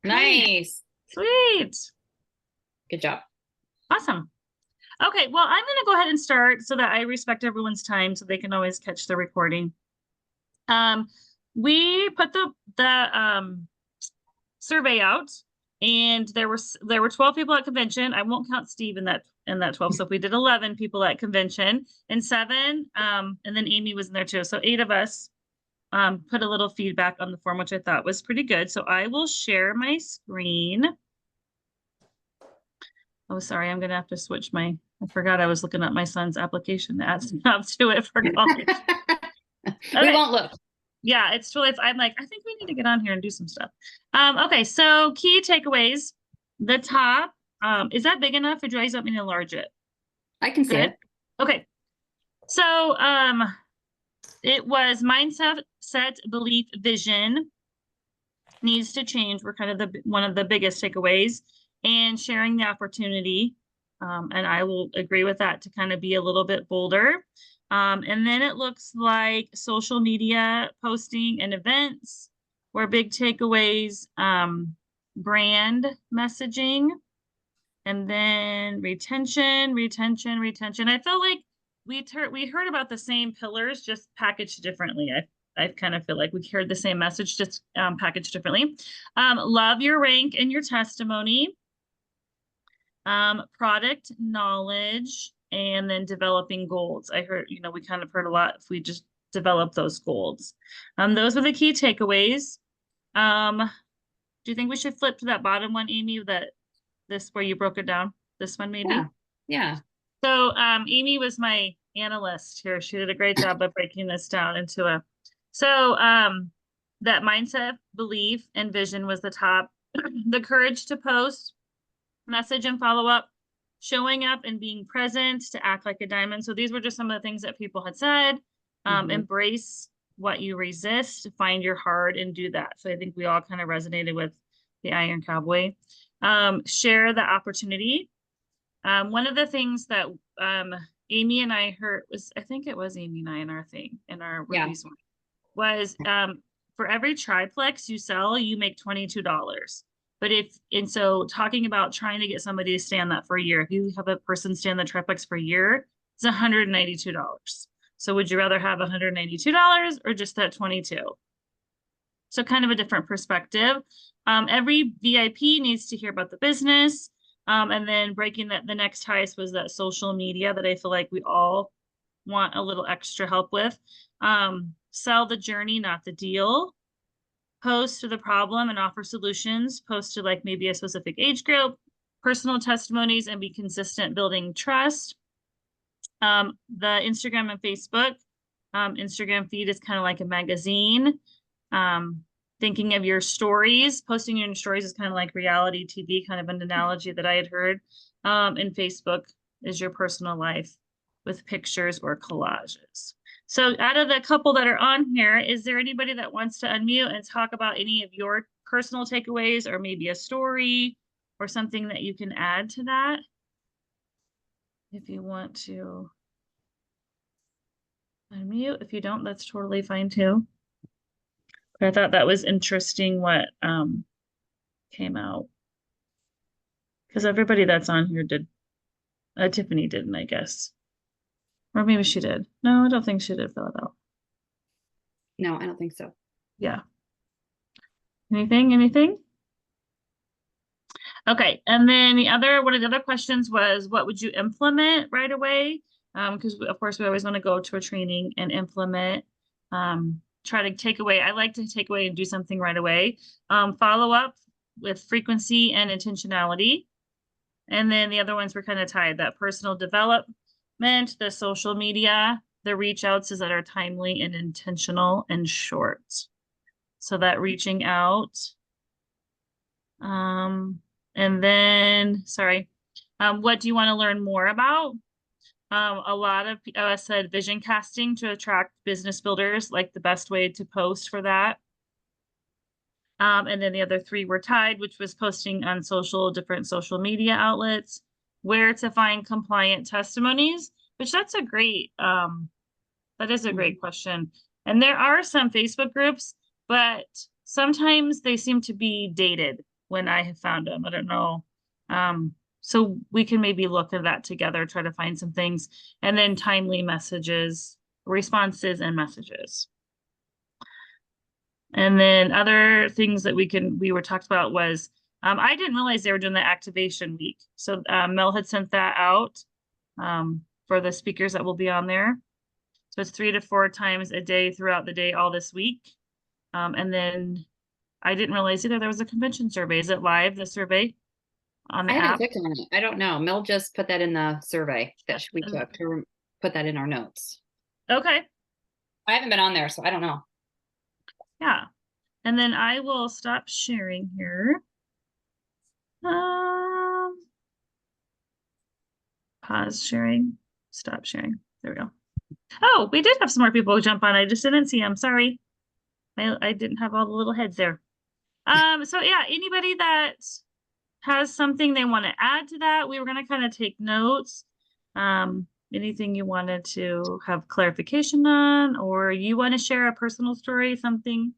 Nice. Sweet. Good job. Awesome. Okay, well, I'm going to go ahead and start so that I respect everyone's time so they can always catch the recording. We put the survey out, and there were 12 people at convention. I won't count Steve in that 12. So if we did 11 people at convention and 7, and then Amy was in there too. So 8 of us put a little feedback on the form, which I thought was pretty good. So I will share my screen. Oh, sorry, I'm gonna have to switch I forgot I was looking at my son's application to add stuff to it for college. We Okay. won't look. Yeah, it's totally, I'm like, I think we need to get on here and do some stuff. Okay, so key takeaways. The top, is that big enough or do you guys want me to enlarge it? I can see Good. it. Okay. So it was mindset, belief, vision needs to change. We're kind of one of the biggest takeaways, and sharing the opportunity. And I will agree with that to kind of be a little bit bolder. And then it looks like social media posting and events were big takeaways, brand messaging, and then retention. I felt like we heard about the same pillars, just packaged differently. I kind of feel like we heard the same message, just packaged differently. Love your rank and your testimony. Product knowledge, and then developing goals. I heard, we kind of heard a lot if we just develop those goals. Those were the key takeaways. Do you think we should flip to that bottom one, Amy, this where you broke it down? This one maybe? Yeah. So Amy was my analyst here. She did a great job of breaking this down into that mindset, belief, and vision was the top. The courage to post, message and follow up, showing up and being present, to act like a diamond. So these were just some of the things that people had said. Embrace what you resist, find your heart and do that. So I think we all kind of resonated with the Iron Cowboy. Share the opportunity. One of the things that Amy and I heard was, I think it was Amy and I in our release one, was for every triplex you sell, you make $22. But so talking about trying to get somebody to stay on that for a year, if you have a person stay on the triplex for a year, it's $192. So would you rather have $192 or just that 22? So kind of a different perspective. Every VIP needs to hear about the business. And then breaking the next highest was that social media that I feel like we all want a little extra help with. Sell the journey, not the deal. Post to the problem and offer solutions. Post to like maybe a specific age group, personal testimonies, and be consistent building trust. The Instagram and Facebook. Instagram feed is kind of like a magazine. Thinking of your stories, posting your stories is kind of like reality TV, kind of an analogy that I had heard. And Facebook is your personal life with pictures or collages. So out of the couple that are on here, is there anybody that wants to unmute and talk about any of your personal takeaways or maybe a story or something that you can add to that? If you want to unmute, if you don't, that's totally fine too. But I thought that was interesting what came out. Because everybody that's on here did. Tiffany didn't, I guess. Or maybe she did. No, I don't think she did fill it out. No, I don't think so. Yeah. Anything? Okay. And then one of the other questions was, what would you implement right away? Because of course we always want to go to a training and implement, try to take away. I like to take away and do something right away. Follow up with frequency and intentionality. And then the other ones were kind of tied, that personal development, the social media, the reach outs is that are timely and intentional and short. So that reaching out. And then, sorry, what do you want to learn more about? A lot of us said vision casting to attract business builders, like the best way to post for that. And then the other 3 were tied, which was posting on different social media outlets, where to find compliant testimonies, which that is a great question. And there are some Facebook groups, but sometimes they seem to be dated when I have found them. I don't know. So we can maybe look at that together, try to find some things, and then timely messages, responses and messages. And then other things that we were talked about was, I didn't realize they were doing the activation week. So Mel had sent that out for the speakers that will be on there. So it's 3 to 4 times a day throughout the day, all this week. And then I didn't realize either there was a convention survey. Is it live, the survey on the I haven't app? clicked on it. I don't know. Mel just put that in the survey that we took to put that in our notes. Okay. I haven't been on there, so I don't know. Yeah. And then I will stop sharing here. Pause sharing, stop sharing. There we go. Oh, we did have some more people jump on. I just didn't see them. Sorry. I didn't have all the little heads there. So yeah, anybody that has something they want to add to that, we were going to kind of take notes. Anything you wanted to have clarification on, or you want to share a personal story, something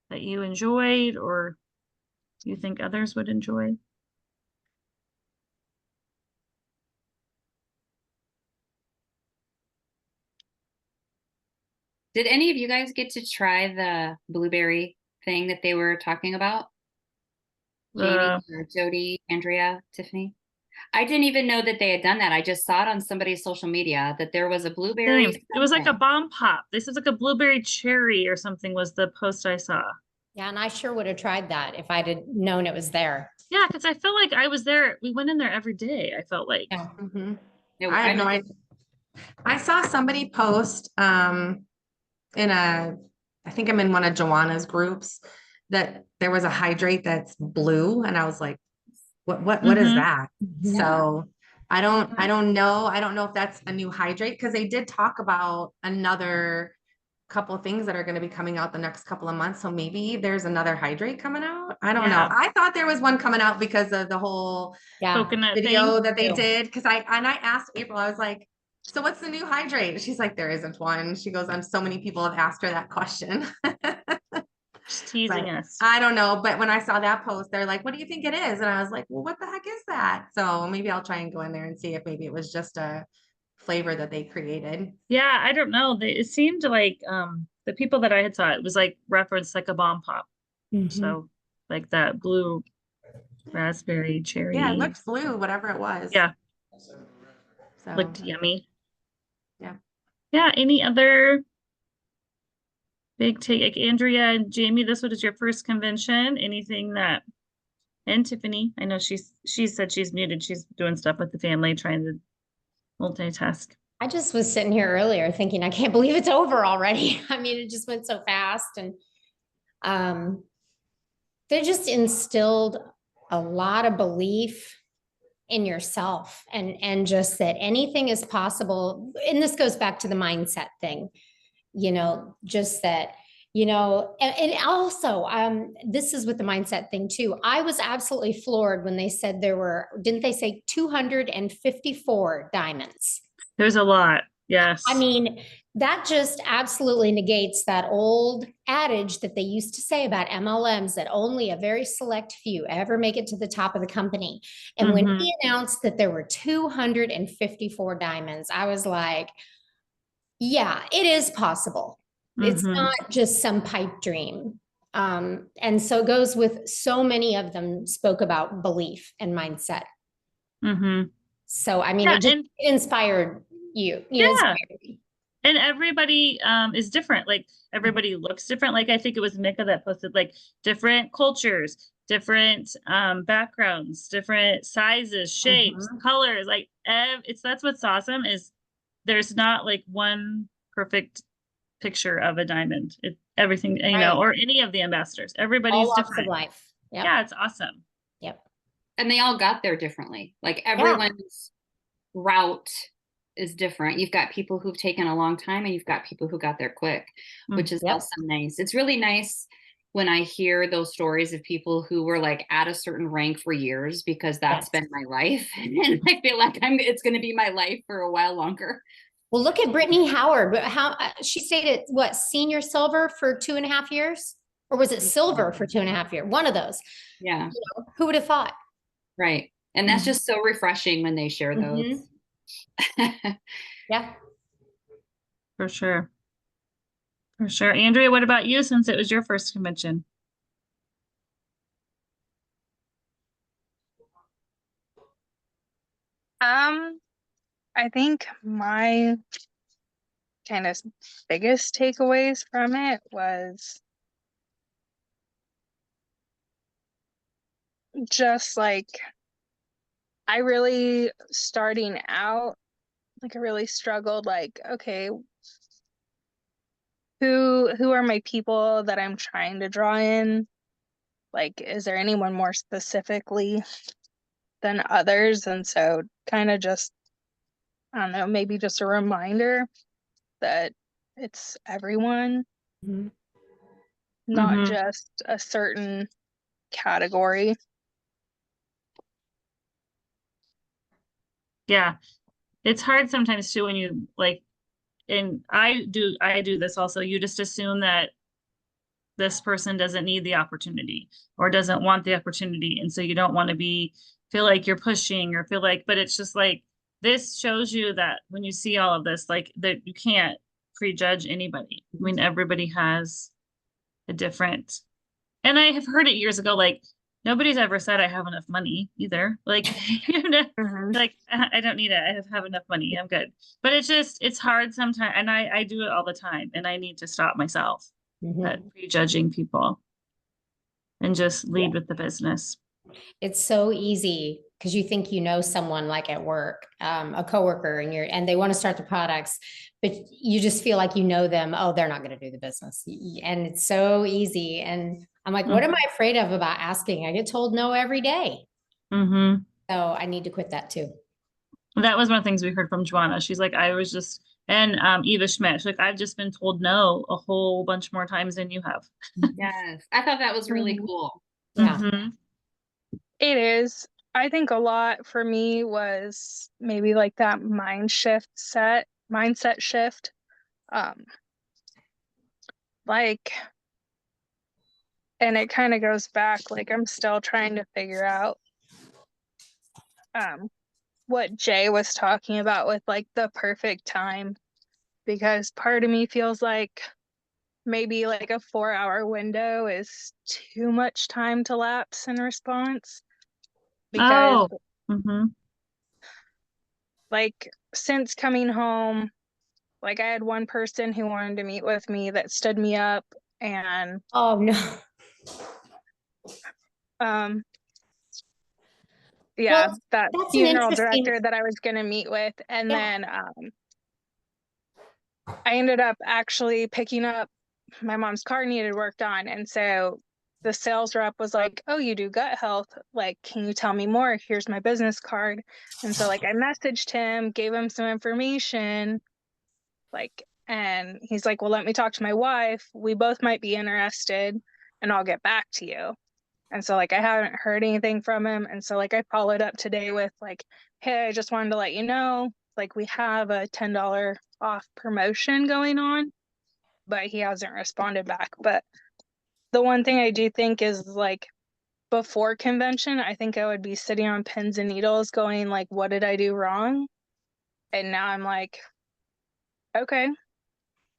that you enjoyed or you think others would enjoy? Did any of you guys get to try the blueberry thing that they were talking about? Jamie or Jody, Andrea, Tiffany? I didn't even know that they had done that. I just saw it on somebody's social media that there was a blueberry. It was like a bomb pop. This is like a blueberry cherry or something was the post I saw. Yeah, and I sure would have tried that if I'd have known it was there. Yeah, because I felt like I was there. We went in there every day. I felt like. Yeah. No, I have no idea. I saw somebody post I think I'm in one of Joanna's groups, that there was a hydrate that's blue, and I was like, what is that? So I don't know if that's a new hydrate, because they did talk about another couple of things that are going to be coming out the next couple of months. So maybe there's another hydrate coming out. I don't know. I thought there was one coming out because of the whole Coconut video thing. that they did. Because I asked April, I was like, so what's the new hydrate? She's like, there isn't one. She goes, so many people have asked her that question. Just teasing us. I don't know. But when I saw that post, they're like, what do you think it is? And I was like, well, what the heck is that? So maybe I'll try and go in there and see if maybe it was just a flavor that they created. Yeah, I don't know. It seemed like the people that I had saw, it was like referenced like a bomb pop. So like that blue raspberry cherry. Yeah, it looked blue, whatever it was. Yeah. So Looked yummy. Yeah. Yeah. Any other big take? Like Andrea and Jamie, this was your first convention. Anything that, and Tiffany, I know she said she's muted. She's doing stuff with the family, trying to multitask. I just was sitting here earlier thinking, I can't believe it's over already. I mean, it just went so fast, and they just instilled a lot of belief in yourself, and just that anything is possible. And this goes back to the mindset thing, just that, and also, this is with the mindset thing too. I was absolutely floored when they said there were, didn't they say 254 diamonds? There's a lot. Yes. I mean, that just absolutely negates that old adage that they used to say about MLMs, that only a very select few ever make it to the top of the company. And when he announced that there were 254 diamonds, I was like, yeah, it is possible. It's not just some pipe dream. And so it goes with so many of them spoke about belief and mindset. So, I mean, it just inspired you. Inspired me. And everybody is different. Like everybody looks different. Like I think it was Mika that posted like different cultures, different backgrounds, different sizes, shapes, colors. Like that's what's awesome is there's not like one perfect picture of a diamond. Everything, or any of the ambassadors. Everybody's all different. Walks of life. Yep. Yeah, it's awesome. Yep. And they all got there differently. Like everyone's route is different. You've got people who've taken a long time, and you've got people who got there quick, which is also nice. It's really nice when I hear those stories of people who were like at a certain rank for years, because that's been my life. And I feel like it's going to be my life for a while longer. Well, look at Brittany Howard. How she stayed at senior silver for 2.5 years? Or was it silver for 2.5 years? One of those. Yeah, Who would have thought? right. And that's Mhm. just so refreshing when they share those. Yeah. For sure. For sure. Andrea, what about you since it was your first convention? I think my kind of biggest takeaways from it was just like I really starting out, like I really struggled, like, okay, who are my people that I'm trying to draw in? Like, is there anyone more specifically than others? And so kind of just, I don't know, maybe just a reminder that it's everyone, Mhm. not Mhm. just a certain category. Yeah. It's hard sometimes too when you like, and I do this also. You just assume that this person doesn't need the opportunity or doesn't want the opportunity. And so you don't want to feel like you're pushing or feel like, but it's just like, this shows you that when you see all of this, like that you can't prejudge anybody. I mean, everybody has a different, and I have heard it years ago, like nobody's ever said I have enough money either. Like, Mhm. like I don't need it. Have enough money. I'm good. But it's hard sometimes. And I do it all the time and I need to stop myself at Mhm. prejudging people and just lead with the business. It's so easy because you think you know someone like at work, a coworker, and they want to start the products, but you just feel like you know them. Oh, they're not going to do the business, and it's so easy. And I'm like, what am I afraid of about asking? I get told no every day, Mm-hmm. so I need to quit that too. That was one of the things we heard from Joanna. She's like, I was just, and Eva Schmidt, she's like, I've just been told no a whole bunch more times than you have. Yes, I thought that was really Mhm. cool. Yeah. Mm-hmm. It is. I think a lot for me was maybe like that mindset shift. Um, like, and it kind of goes back, like I'm still trying to figure out um what Jay was talking about with like the perfect time, because part of me feels like maybe like a 4-hour window is too much time to lapse in response, because Oh. Mm-hmm. like since coming home, like I had one person who wanted to meet with me that stood me up, and Oh no. um yeah, Well, that that's an funeral interesting. director that I was going to meet with, and Yeah. then I ended up actually picking up my mom's car needed worked on, and so the sales rep was like, "Oh, you do gut health, like can you tell me more? Here's my business card." And so like I messaged him, gave him some information, like, and he's like, "Well, let me talk to my wife, we both might be interested, and I'll get back to you." And so like I haven't heard anything from him, and so like I followed up today with like, "Hey, I just wanted to let you know, like we have a $10 off promotion going on," but he hasn't responded back. But the one thing I do think is like before convention, I think I would be sitting on pins and needles going like, what did I do wrong? And now I'm like, okay,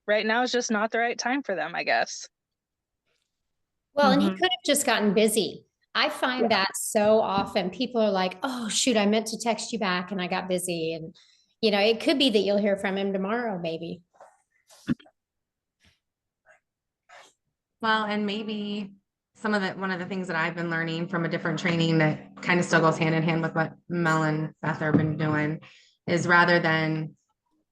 right now is just not the right time for them, I guess. Well, and he Mm-hmm. could have just gotten busy. I find Yeah. that so often people are like, oh, shoot, I meant to text you back and I got busy. And, it could be that you'll hear from him tomorrow, maybe. Well, and maybe one of the things that I've been learning from a different training that kind of still goes hand in hand with what Mel and Beth have been doing is rather than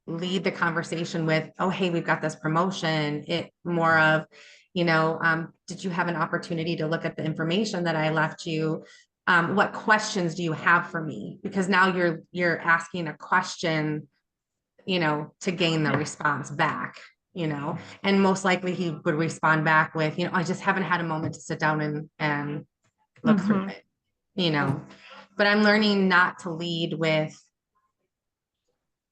lead the conversation with, oh, hey, we've got this promotion, it more of, did you have an opportunity to look at the information that I left you? What questions do you have for me? Because now you're asking a question, to gain the response back, and most likely he would respond back with, I just haven't had a moment to sit down and look through Mm-hmm. it, but I'm learning not to lead with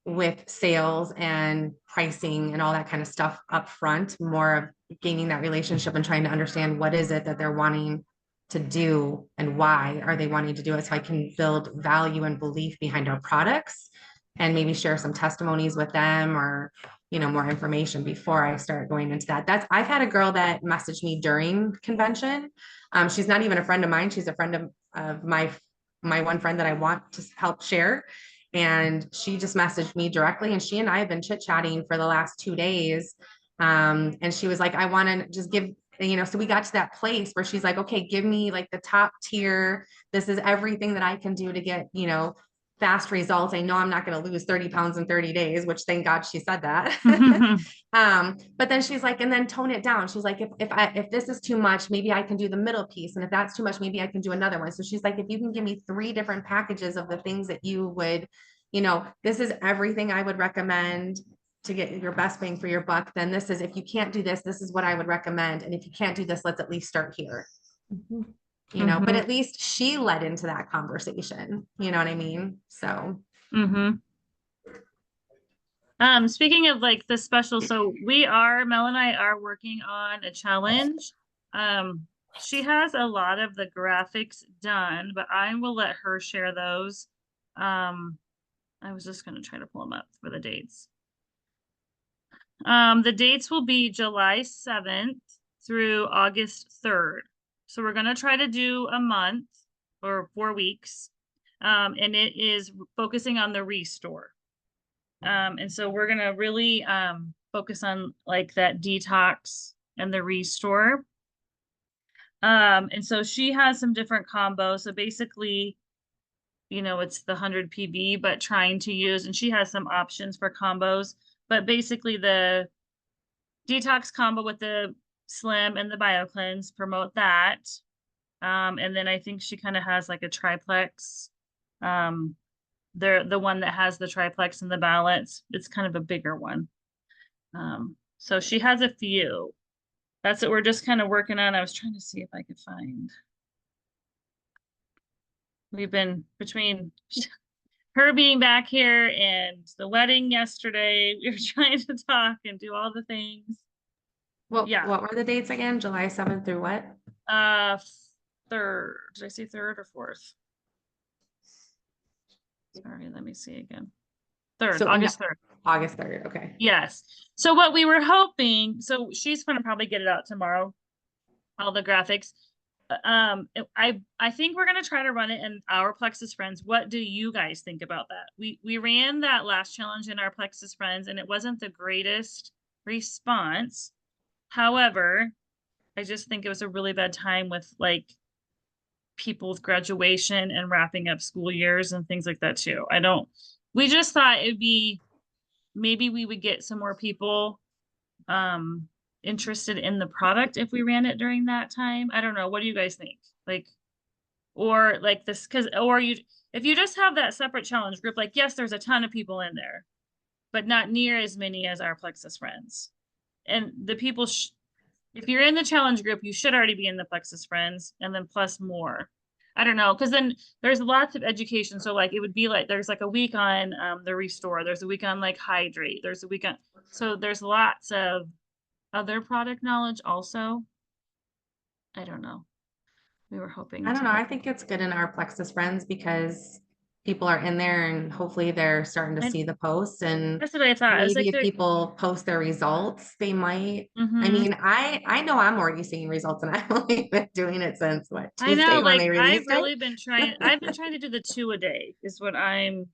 with sales and pricing and all that kind of stuff up front, more of gaining that relationship and trying to understand what is it that they're wanting to do and why are they wanting to do it, so I can build value and belief behind our products and maybe share some testimonies with them, or more information before I start going into that. I've had a girl that messaged me during convention. She's not even a friend of mine. She's a friend of my one friend that I want to help share. And she just messaged me directly, and she and I have been chit-chatting for the last 2 days. And she was like, I want to just give, so we got to that place where she's like, okay, give me like the top tier. This is everything that I can do to get, fast results. I know I'm not going to lose 30 pounds in 30 days, which thank God she said that. But then she's like, and then tone it down. She's like, if this is too much, maybe I can do the middle piece. And if that's too much, maybe I can do another one. So she's like, if you can give me 3 different packages of the things that you would, this is everything I would recommend to get your best bang for your buck. Then this is, if you can't do this, this is what I would recommend. And if you can't do this, let's at least start here. But at least she led into that conversation, you know what I mean? So. Speaking of like the special, so Mel and I are working on a challenge. She has a lot of the graphics done, but I will let her share those. I was just going to try to pull them up for the dates. The dates will be July 7th through August 3rd. So we're going to try to do a month or 4 weeks. And it is focusing on the restore. And so we're going to really focus on like that detox and the restore. And so she has some different combos. So basically, it's the 100 PB, but trying to use, and she has some options for combos, but basically the detox combo with the Slim and the BioCleanse, promote that. And then I think she kind of has like a triplex. The one that has the triplex and the balance, it's kind of a bigger one. So she has a few. That's what we're just kind of working on. I was trying to see if I could find. We've been between her being back here and the wedding yesterday, we were trying to talk and do all the things. What were the dates again? July 7th through what? 3rd. Did I say 3rd or 4th? Sorry, let me see again. 3rd, So August 3rd. August 3rd, okay. Yes. So what we were hoping, so she's going to probably get it out tomorrow, all the graphics. I think we're going to try to run it in our Plexus Friends. What do you guys think about that? We ran that last challenge in our Plexus Friends, and it wasn't the greatest response. However, I just think it was a really bad time with like people's graduation and wrapping up school years and things like that too. We just thought it'd be, maybe we would get some more people interested in the product if we ran it during that time. I don't know. What do you guys think? Like, or like this, if you just have that separate challenge group, like, yes, there's a ton of people in there, but not near as many as our Plexus Friends. And the people, if you're in the challenge group, you should already be in the Plexus Friends, and then plus more. I don't know, because then there's lots of education. So like it would be like there's like a week on the restore, there's a week on like hydrate, there's a week on, so there's lots of other product knowledge also. I don't know. We were hoping. I don't know. I think it's good in our Plexus Friends because people are in there and hopefully they're starting to see the posts, and that's what I thought. Maybe like if people post their results, they might. Mm-hmm. I mean, I know I'm already seeing results, and I've only been doing it since what, Tuesday, I know, like I've really it? been trying. I've been trying to do the 2 a day is what I'm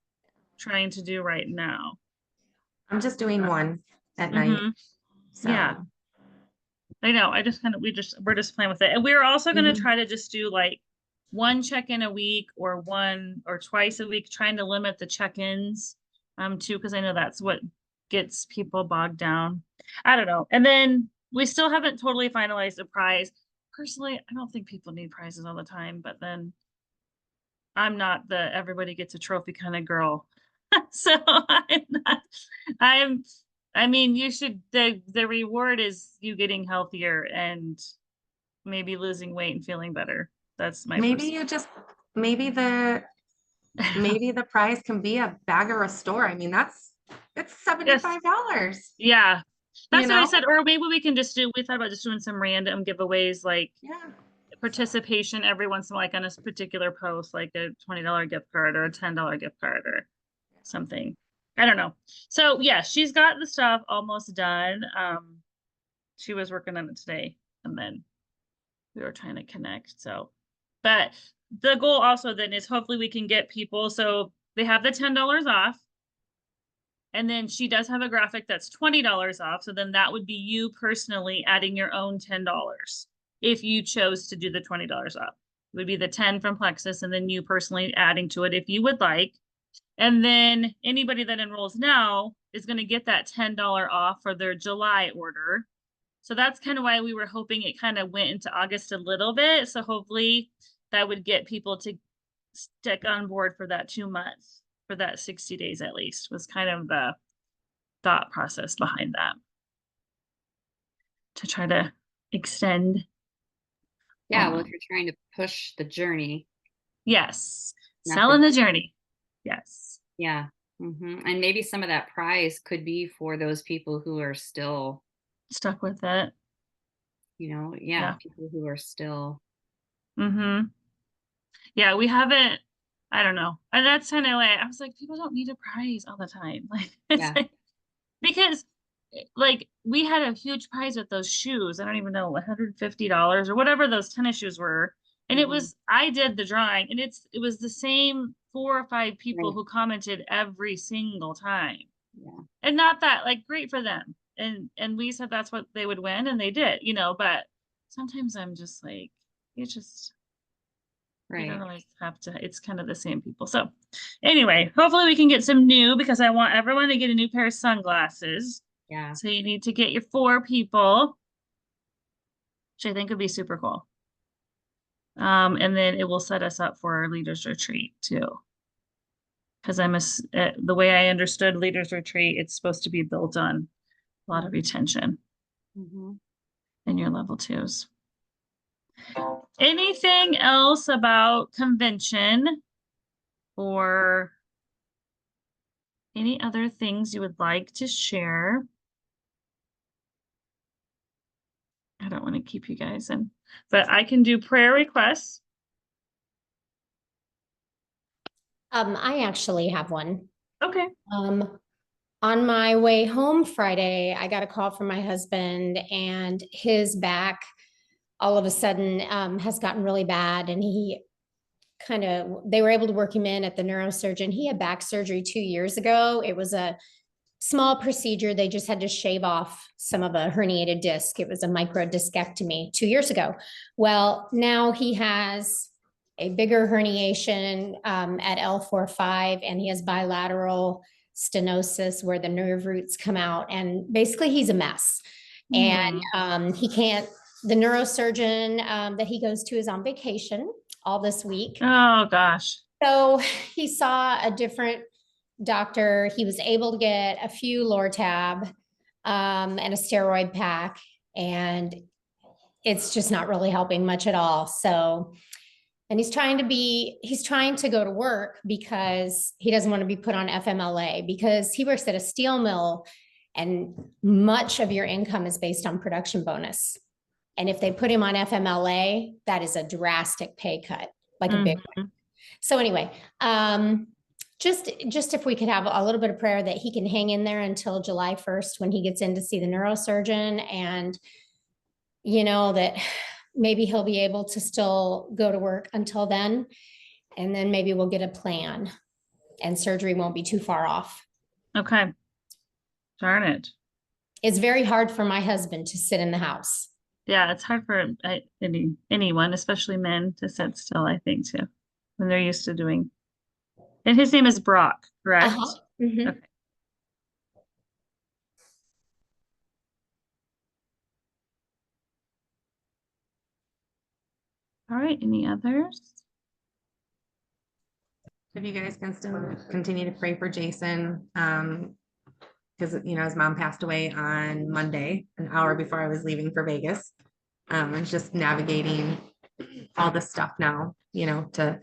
trying to do right now. I'm just doing 1 at night. So. Yeah. I know. I just kind of, we're just playing with it. And we're also going to try to just do like 1 check-in a week or 1 or twice a week, trying to limit the check-ins too, because I know that's what gets people bogged down. I don't know. And then we still haven't totally finalized a prize. Personally, I don't think people need prizes all the time, but then I'm not the everybody gets a trophy kind of girl. So I mean, you should, the reward is you getting healthier and maybe losing weight and feeling better. That's my maybe the prize can be a bag of Restore. I mean, that's It's $75. Yeah. That's what I know? said. Or maybe we can just we thought about just doing some random giveaways, like Yeah. participation every once in a while, like on a particular post, like a $20 gift card or a $10 gift card or something. I don't know. So yeah, she's got the stuff almost done. She was working on it today, and then we were trying to connect. So, but the goal also then is hopefully we can get people, so they have the $10 off. And then she does have a graphic that's $20 off. So then that would be you personally adding your own $10 if you chose to do the $20 off. It would be the 10 from Plexus and then you personally adding to it if you would like. And then anybody that enrolls now is going to get that $10 off for their July order. So that's kind of why we were hoping it kind of went into August a little bit. So hopefully that would get people to stick on board for that 2 months, for that 60 days at least, was kind of the thought process behind that. To try to extend. Yeah, well, if you're trying to push the journey. Yes. Not Selling the- the journey. Yes. Yeah. And maybe some of that prize could be for those people who are still, Stuck with it. yeah. People who are still. Mm-hmm. Yeah, we haven't, I don't know. And that's kind of like, I was like, people don't need a prize all the time. Like, it's Yeah. like, because like we had a huge prize with those shoes. I don't even know, $150 or whatever those tennis shoes were. And it was, I did the drawing and it was the same 4 or 5 people Right. who commented every single time. Yeah. And not that, like, great for them. And we said that's what they would win and they did, but sometimes I'm just like, you just, you don't Right. always have to, it's kind of the same people. So anyway, hopefully we can get some new, because I want everyone to get a new pair of sunglasses. Yeah. So you need to get your 4 people, which I think would be super cool. And then it will set us up for our leaders retreat too. Because the way I understood leaders retreat, it's supposed to be built on a lot of retention in your level 2s. Anything else about convention or any other things you would like to share? I don't want to keep you guys in, but I can do prayer requests. I actually have one. Okay. On my way home Friday, I got a call from my husband and his back all of a sudden has gotten really bad. And they were able to work him in at the neurosurgeon. He had back surgery 2 years ago. It was a small procedure. They just had to shave off some of a herniated disc. It was a microdiscectomy 2 years ago. Well, now he has a bigger herniation at L4-5, and he has bilateral stenosis where the nerve roots come out, and basically he's a mess. And the neurosurgeon that he goes to is on vacation all this week. Oh gosh. So he saw a different doctor. He was able to get a few Lortab and a steroid pack, and it's just not really helping much at all. So, and he's trying to go to work because he doesn't want to be put on FMLA, because he works at a steel mill and much of your income is based on production bonus. And if they put him on FMLA, that is a drastic pay cut, like a big one. So anyway, just if we could have a little bit of prayer that he can hang in there until July 1st when he gets in to see the neurosurgeon, and that maybe he'll be able to still go to work until then. And then maybe we'll get a plan and surgery won't be too far off. Okay. Darn it. It's very hard for my husband to sit in the house. Yeah, it's hard for anyone, especially men, to sit still, I think, too, when they're used to doing. And his name is Brock, correct? Mhm. Okay. All right, any others? If you guys can still continue to pray for Jason, because his mom passed away on Monday, an hour before I was leaving for Vegas. And just navigating all this stuff now, to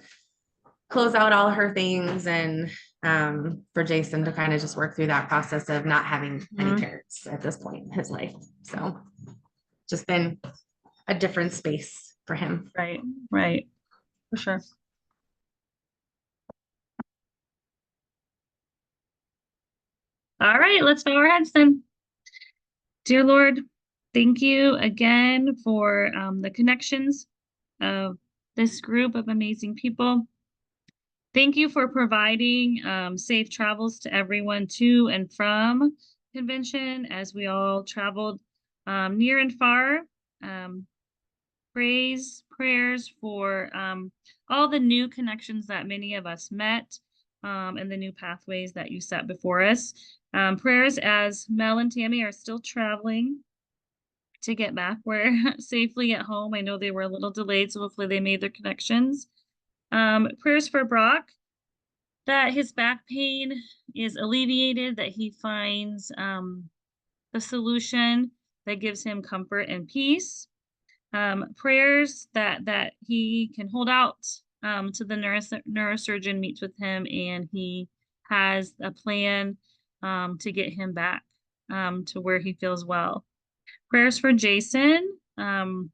close out all her things and for Jason to kind of just work through that process of not having any Mhm. parents at this point in his life. So just been a different space for him. Right, right, for sure. All right, let's bow our heads then. Dear Lord, thank you again for the connections of this group of amazing people. Thank you for providing safe travels to everyone to and from convention as we all traveled near and far. Prayers for all the new connections that many of us met and the new pathways that you set before us. Prayers as Mel and Tammy are still traveling to get back where safely at home. I know they were a little delayed, so hopefully they made their connections. Prayers for Brock, that his back pain is alleviated, that he finds a solution that gives him comfort and peace. Prayers that he can hold out to the neurosurgeon, meets with him, and he has a plan to get him back to where he feels well. Prayers for Jason and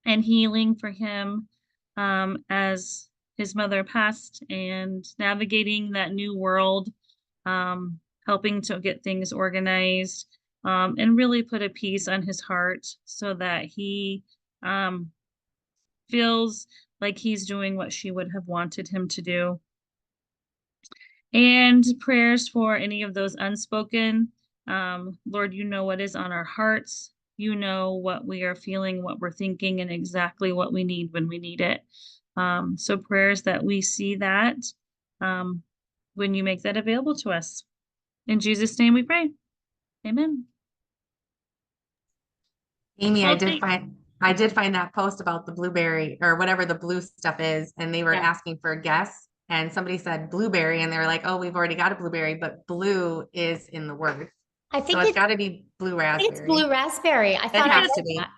healing for him as his mother passed and navigating that new world, helping to get things organized, and really put a peace on his heart so that he feels like he's doing what she would have wanted him to do. And prayers for any of those unspoken. Lord, you know what is on our hearts. You know what we are feeling, what we're thinking, and exactly what we need when we need it. So prayers that we see that when you make that available to us. In Jesus' name we pray. Amen. Amy, Well, I did find that post about the blueberry or whatever the blue stuff is, and they were Yeah. asking for a guess, and somebody said blueberry, and they were like, "Oh, we've already got a blueberry," but blue is in the word, I so think it's it's, got to be blue I think raspberry. it's blue raspberry. I thought I has read to be. that.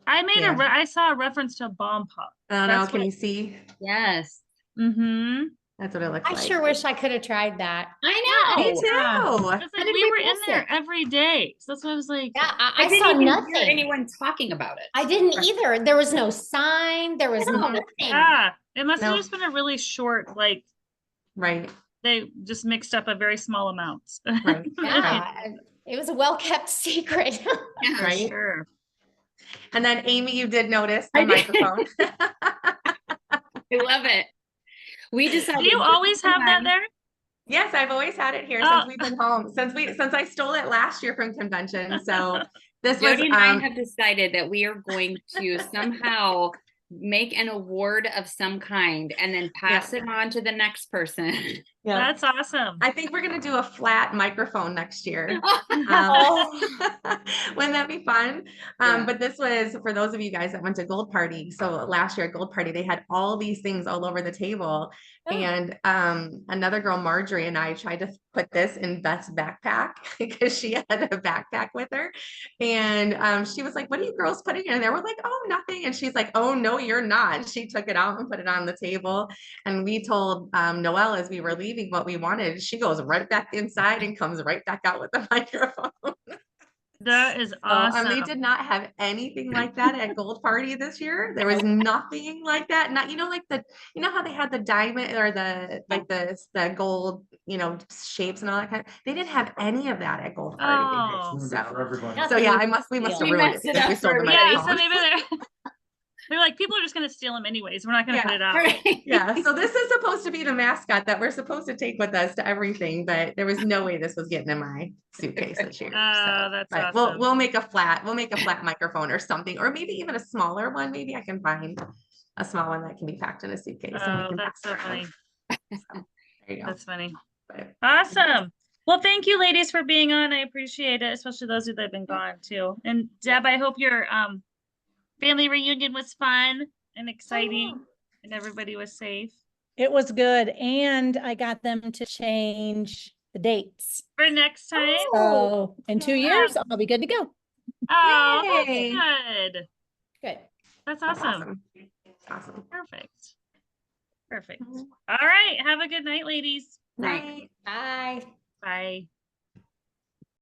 I made Yeah. I saw a reference to bomb pop. I don't know. That's Can what- you see? Yes. Mm-hmm. That's what it looks I like. sure wish I could have tried that. I Me know. too. It's like did we we were in miss there it? every day. So that's why I was like, Yeah, I I didn't saw even hear nothing. anyone talking about it. I didn't either. There was no sign. There was No. nothing. yeah, it must have No. just been a really short, like Right. they just mixed up a very small amount. Right. Yeah, it was a well-kept secret. Yeah. For Right. sure. And then Amy, you did notice I the did. microphone. I love it. We decided. Do you always have that there? Yes, I've always had it here Oh. since we've been home. Since I stole it last year from convention. So this was Jody and I have decided that we are going to somehow make an award of some kind and then pass it on to the next person. yeah. That's awesome. I think we're gonna do a flat microphone next year. Oh. Wouldn't that be fun? Yeah. But this was for those of you guys that went to Gold Party. So last year at Gold Party, they had all these things all over the table. Oh. And another girl, Marjorie, and I tried to put this in Beth's backpack because she had a backpack with her. And she was like, "What are you girls putting in there?" We're like, "Oh, nothing." And she's like, "Oh, no, you're not." She took it out and put it on the table. And we told Noelle as we were leaving what we wanted. She goes right back inside and comes right back out with the microphone. That is awesome. They did not have anything like that at Gold Party this year. There was nothing like that. Not, like how they had the diamond or the gold, shapes and all that kind of, they didn't have any of that at Gold Party. Oh. So yeah, we must have We ruined messed it it because we up stole for the everybody. Yeah, so microphone. maybe they're like, people are just gonna steal them anyways. We're not gonna put it out. Right. Yeah, so this is supposed to be the mascot that we're supposed to take with us to everything, but there was no way this was getting in my suitcase this year. Oh, So, that's but awesome. we'll make a flat microphone or something, or maybe even a smaller one. Maybe I can find a small one that can be packed in a suitcase. And we Oh, can that's so pass funny. around. So, there you go. That's funny. But- Awesome. Well, thank you ladies for being on. I appreciate it, especially those who have been gone too. And Deb, I hope your family reunion was fun and exciting and everybody was safe. It was good. And I got them to change the dates. For next time. So in 2 years, I'll be good to go. Oh, Yay. that's good. Good. That's That's awesome. awesome. Perfect. All right. Have a good night, ladies. Night. Bye. Bye.